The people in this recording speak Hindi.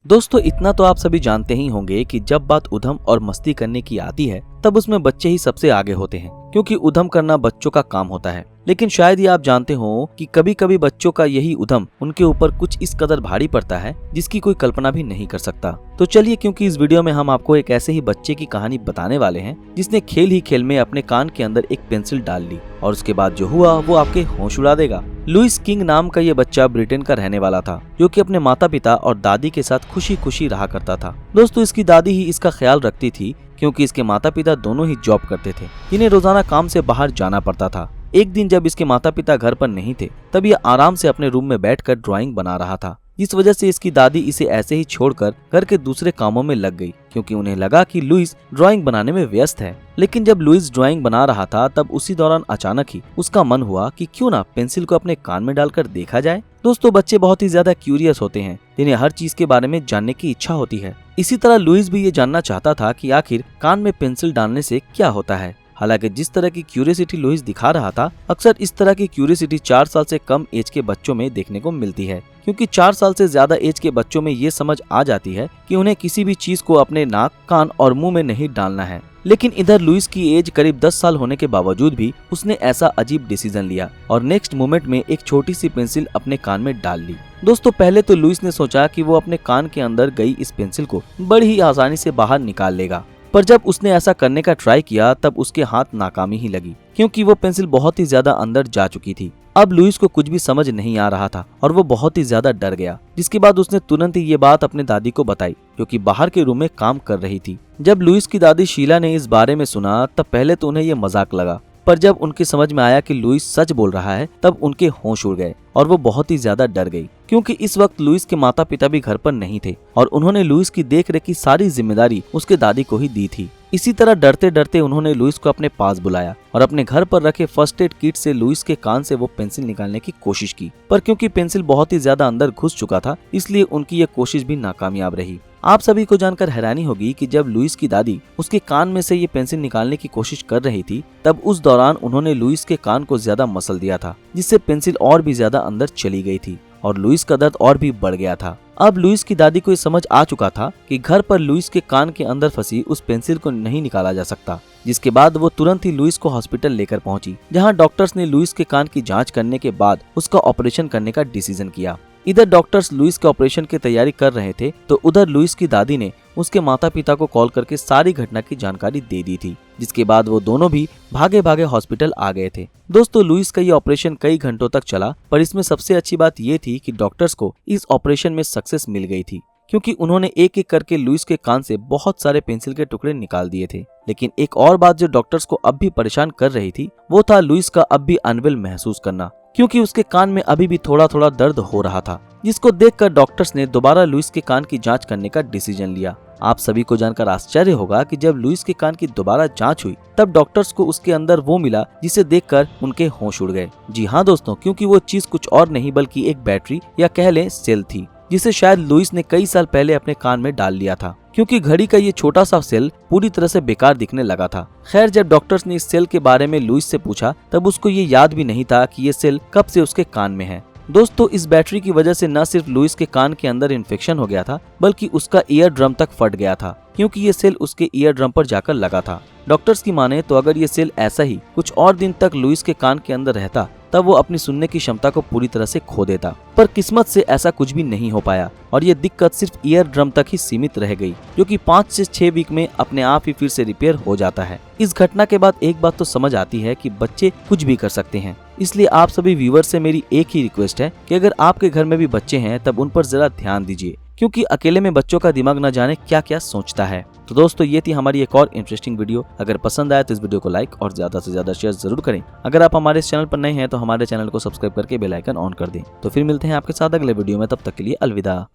दोस्तों इतना तो आप सभी जानते ही होंगे कि जब बात उधम और मस्ती करने की आती है तब उसमें बच्चे ही सबसे आगे होते हैं, क्योंकि उधम करना बच्चों का काम होता है। लेकिन शायद ये आप जानते हो कि कभी कभी बच्चों का यही उधम उनके ऊपर कुछ इस कदर भारी पड़ता है जिसकी कोई कल्पना भी नहीं कर सकता। तो चलिए, क्योंकि इस वीडियो में हम आपको एक ऐसे ही बच्चे की कहानी बताने वाले हैं जिसने खेल ही खेल में अपने कान के अंदर एक पेंसिल डाल ली और उसके बाद जो हुआ वो आपके होश उड़ा देगा। लुइस किंग नाम का ये बच्चा ब्रिटेन का रहने वाला था, जो कि अपने माता पिता और दादी के साथ खुशी खुशी रहा करता था। दोस्तों इसकी दादी ही इसका ख्याल रखती थी, क्योंकि इसके माता पिता दोनों ही जॉब करते थे, इन्हें रोजाना काम से बाहर जाना पड़ता था। एक दिन जब इसके माता पिता घर पर नहीं थे तब ये आराम से अपने रूम में बैठकर ड्राइंग बना रहा था, जिस वजह से इसकी दादी इसे ऐसे ही छोड़कर घर के दूसरे कामों में लग गई, क्योंकि उन्हें लगा कि लुइस ड्राइंग बनाने में व्यस्त है। लेकिन जब लुइस ड्राइंग बना रहा था तब उसी दौरान अचानक ही उसका मन हुआ कि क्यों ना पेंसिल को अपने कान में डालकर देखा जाए। दोस्तों बच्चे बहुत ही ज्यादा क्यूरियस होते हैं, जिन्हें हर चीज के बारे में जानने की इच्छा होती है। इसी तरह लुइस भी ये जानना चाहता था कि आखिर कान में पेंसिल डालने से क्या होता है। हालांकि जिस तरह की क्यूरियोसिटी लुइस दिखा रहा था, अक्सर इस तरह की क्यूरियोसिटी 4 साल से कम एज के बच्चों में देखने को मिलती है, क्योंकि 4 साल से ज्यादा एज के बच्चों में ये समझ आ जाती है कि उन्हें किसी भी चीज को अपने नाक, कान और मुंह में नहीं डालना है। लेकिन इधर लुइस की एज करीब 10 साल होने के बावजूद भी उसने ऐसा अजीब डिसीजन लिया और नेक्स्ट मोमेंट में एक छोटी सी पेंसिल अपने कान में डाल ली। दोस्तों पहले तो लुइस ने सोचा कि वो अपने कान के अंदर गई इस पेंसिल को बड़ी ही आसानी से बाहर निकाल लेगा, पर जब उसने ऐसा करने का ट्राई किया तब उसके हाथ नाकामी ही लगी, क्योंकि वो पेंसिल बहुत ही ज्यादा अंदर जा चुकी थी। अब लुइस को कुछ भी समझ नहीं आ रहा था और वो बहुत ही ज्यादा डर गया, जिसके बाद उसने तुरंत ही ये बात अपने दादी को बताई, जो कि बाहर के रूम में काम कर रही थी। जब लुइस की दादी शीला ने इस बारे में सुना तब पहले तो उन्हें ये मजाक लगा, पर जब उनकी समझ में आया कि लुइस सच बोल रहा है तब उनके होश उड़ गए और वो बहुत ही ज्यादा डर गई, क्योंकि इस वक्त लुइस के माता पिता भी घर पर नहीं थे और उन्होंने लुइस की देखरेख की सारी जिम्मेदारी उसके दादी को ही दी थी। इसी तरह डरते डरते उन्होंने लुइस को अपने पास बुलाया और अपने घर पर रखे फर्स्ट एड किट से लुइस के कान से वो पेंसिल निकालने की कोशिश की, पर क्योंकि पेंसिल बहुत ही ज्यादा अंदर घुस चुका था इसलिए उनकी ये कोशिश भी नाकामयाब रही। आप सभी को जानकर हैरानी होगी कि जब लुइस की दादी उसके कान में से ये पेंसिल निकालने की कोशिश कर रही थी तब उस दौरान उन्होंने लुइस के कान को ज्यादा मसल दिया था, जिससे पेंसिल और भी ज्यादा अंदर चली गई थी और लुइस का दर्द और भी बढ़ गया था। अब लुइस की दादी को ये समझ आ चुका था कि घर पर लुइस के कान के अंदर फंसी उस पेंसिल को नहीं निकाला जा सकता, जिसके बाद वो तुरंत ही लुइस को हॉस्पिटल लेकर पहुंची, जहां डॉक्टर्स ने लुइस के कान की जांच करने के बाद उसका ऑपरेशन करने का डिसीजन किया। इधर डॉक्टर्स लुइस के ऑपरेशन की तैयारी कर रहे थे तो उधर लुइस की दादी ने उसके माता पिता को कॉल करके सारी घटना की जानकारी दे दी थी, जिसके बाद वो दोनों भी भागे भागे हॉस्पिटल आ गए थे। दोस्तों लुइस का ये ऑपरेशन कई घंटों तक चला, पर इसमें सबसे अच्छी बात ये थी कि डॉक्टर्स को इस ऑपरेशन में सक्सेस मिल गई थी, क्योंकि उन्होंने एक एक करके लुइस के कान से बहुत सारे पेंसिल के टुकड़े निकाल दिए थे। लेकिन एक और बात जो डॉक्टर्स को अब भी परेशान कर रही थी वो था लुइस का अब भी अनवेल महसूस करना, क्योंकि उसके कान में अभी भी थोड़ा थोड़ा दर्द हो रहा था, जिसको देखकर डॉक्टर्स ने दोबारा लुइस के कान की जांच करने का डिसीजन लिया। आप सभी को जानकर आश्चर्य होगा कि जब लुइस के कान की दोबारा जांच हुई तब डॉक्टर्स को उसके अंदर वो मिला जिसे देखकर उनके होश उड़ गए। जी हाँ दोस्तों, क्योंकि वो चीज कुछ और नहीं बल्कि एक बैटरी या कह लें सेल थी, जिसे शायद लुइस ने कई साल पहले अपने कान में डाल लिया था, क्योंकि घड़ी का ये छोटा सा सेल पूरी तरह से बेकार दिखने लगा था। खैर जब डॉक्टर्स ने इस सेल के बारे में लुइस से पूछा तब उसको ये याद भी नहीं था कि ये सेल कब से उसके कान में है। दोस्तों इस बैटरी की वजह से न सिर्फ लुइस के कान के अंदर इन्फेक्शन हो गया था बल्कि उसका ईयर ड्रम तक फट गया था, क्योंकि ये सेल उसके ईयर ड्रम पर जाकर लगा था। डॉक्टर्स की माने तो अगर ये सेल ऐसा ही कुछ और दिन तक लुइस के कान के अंदर रहता तब वो अपनी सुनने की क्षमता को पूरी तरह से खो देता, पर किस्मत से ऐसा कुछ भी नहीं हो पाया और ये दिक्कत सिर्फ ईयर ड्रम तक ही सीमित रह गई, जो कि 5 से 6 वीक में अपने आप ही फिर से रिपेयर हो जाता है। इस घटना के बाद एक बात तो समझ आती है कि बच्चे कुछ भी कर सकते हैं, इसलिए आप सभी व्यूअर से मेरी एक ही रिक्वेस्ट है कि अगर आपके घर में भी बच्चे हैं तब उन पर जरा ध्यान दीजिए, क्योंकि अकेले में बच्चों का दिमाग न जाने क्या क्या सोचता है। तो दोस्तों ये थी हमारी एक और इंटरेस्टिंग वीडियो। अगर पसंद आया तो इस वीडियो को लाइक और ज्यादा से ज्यादा शेयर जरूर करें। अगर आप हमारे इस चैनल पर नए हैं तो हमारे चैनल को सब्सक्राइब करके बेल आइकन ऑन कर दें। तो फिर मिलते हैं आपके साथ अगले वीडियो में, तब तक के लिए अलविदा।